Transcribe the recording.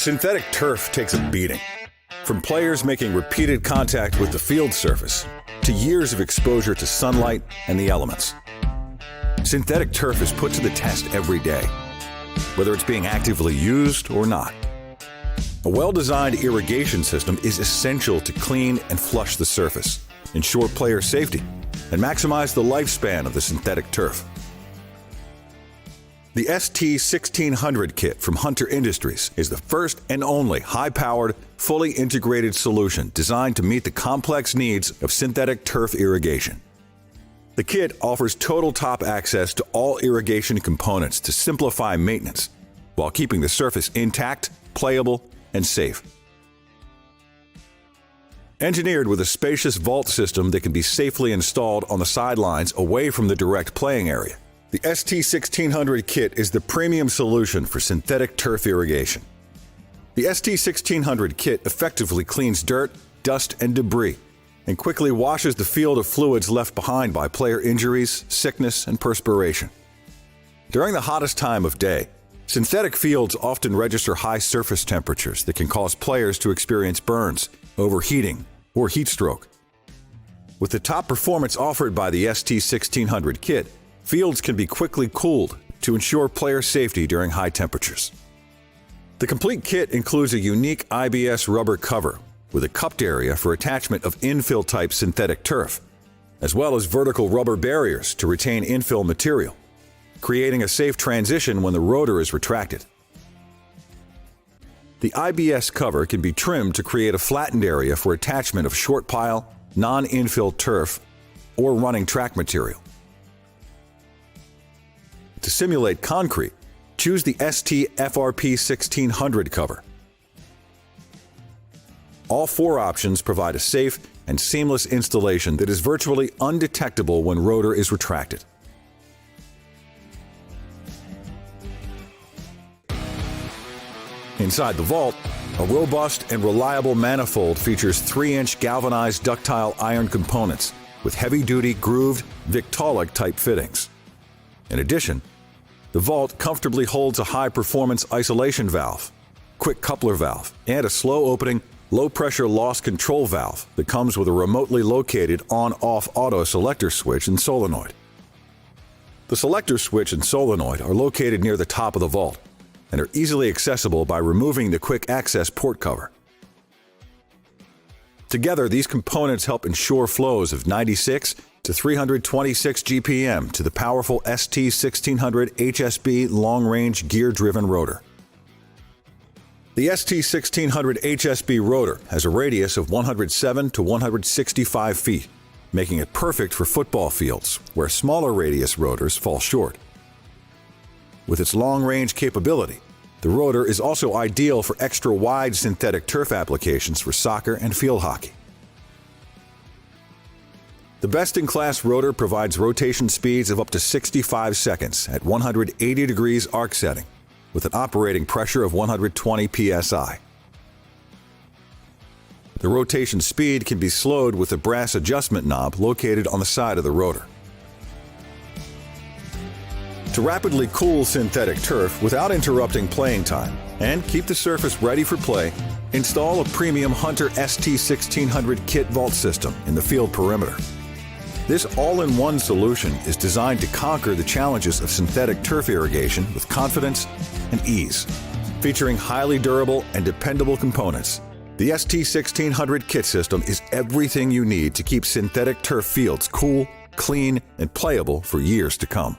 Synthetic turf takes a beating. From players making repeated contact with the field surface, to years of exposure to sunlight and the elements. Synthetic turf is put to the test every day, whether it's being actively used or not. A well-designed irrigation system is essential to clean and flush the surface, ensure player safety, and maximize the lifespan of the synthetic turf. The ST-1600-KIT from Hunter Industries is the first and only high-powered, fully integrated solution designed to meet the complex needs of synthetic turf irrigation. The kit offers total top access to all irrigation components to simplify maintenance, while keeping the surface intact, playable, and safe. Engineered with a spacious vault system that can be safely installed on the sidelines away from the direct playing area, the ST-1600-KIT is the premium solution for synthetic turf irrigation. The ST-1600-KIT effectively cleans dirt, dust, and debris, and quickly washes the field of fluids left behind by player injuries, sickness, and perspiration. During the hottest time of day, synthetic fields often register high surface temperatures that can cause players to experience burns, overheating, or heat stroke. With the top performance offered by the ST-1600-KIT, fields can be quickly cooled to ensure player safety during high temperatures. The complete kit includes a unique IBS rubber cover with a cupped area for attachment of infill-type synthetic turf, as well as vertical rubber barriers to retain infill material, creating a safe transition when the rotor is retracted. The IBS cover can be trimmed to create a flattened area for attachment of short pile, non-infill turf, or running track material. To simulate concrete, choose the ST-FRP-1600 cover. All four options provide a safe and seamless installation that is virtually undetectable when rotor is retracted. Inside the vault, a robust and reliable manifold features 3-inch galvanized ductile iron components with heavy-duty grooved Victaulic-type fittings. In addition, the vault comfortably holds a high-performance isolation valve, quick coupler valve, and a slow-opening, low-pressure loss control valve that comes with a remotely located on-off auto selector switch and solenoid. The selector switch and solenoid are located near the top of the vault and are easily accessible by removing the quick access port cover. Together, these components help ensure flows of 96 to 326 GPM to the powerful ST-1600 HSB long-range gear-driven rotor. The ST-1600 HSB rotor has a radius of 107 to 165 feet, making it perfect for football fields where smaller radius rotors fall short. With its long-range capability, the rotor is also ideal for extra-wide synthetic turf applications for soccer and field hockey. The best-in-class rotor provides rotation speeds of up to 65 seconds at 180 degrees arc setting, with an operating pressure of 120 psi. The rotation speed can be slowed with a brass adjustment knob located on the side of the rotor. To rapidly cool synthetic turf without interrupting playing time and keep the surface ready for play, install a premium Hunter ST-1600-KIT vault system in the field perimeter. This all-in-one solution is designed to conquer the challenges of synthetic turf irrigation with confidence and ease. Featuring highly durable and dependable components, the ST-1600-KIT system is everything you need to keep synthetic turf fields cool, clean, and playable for years to come.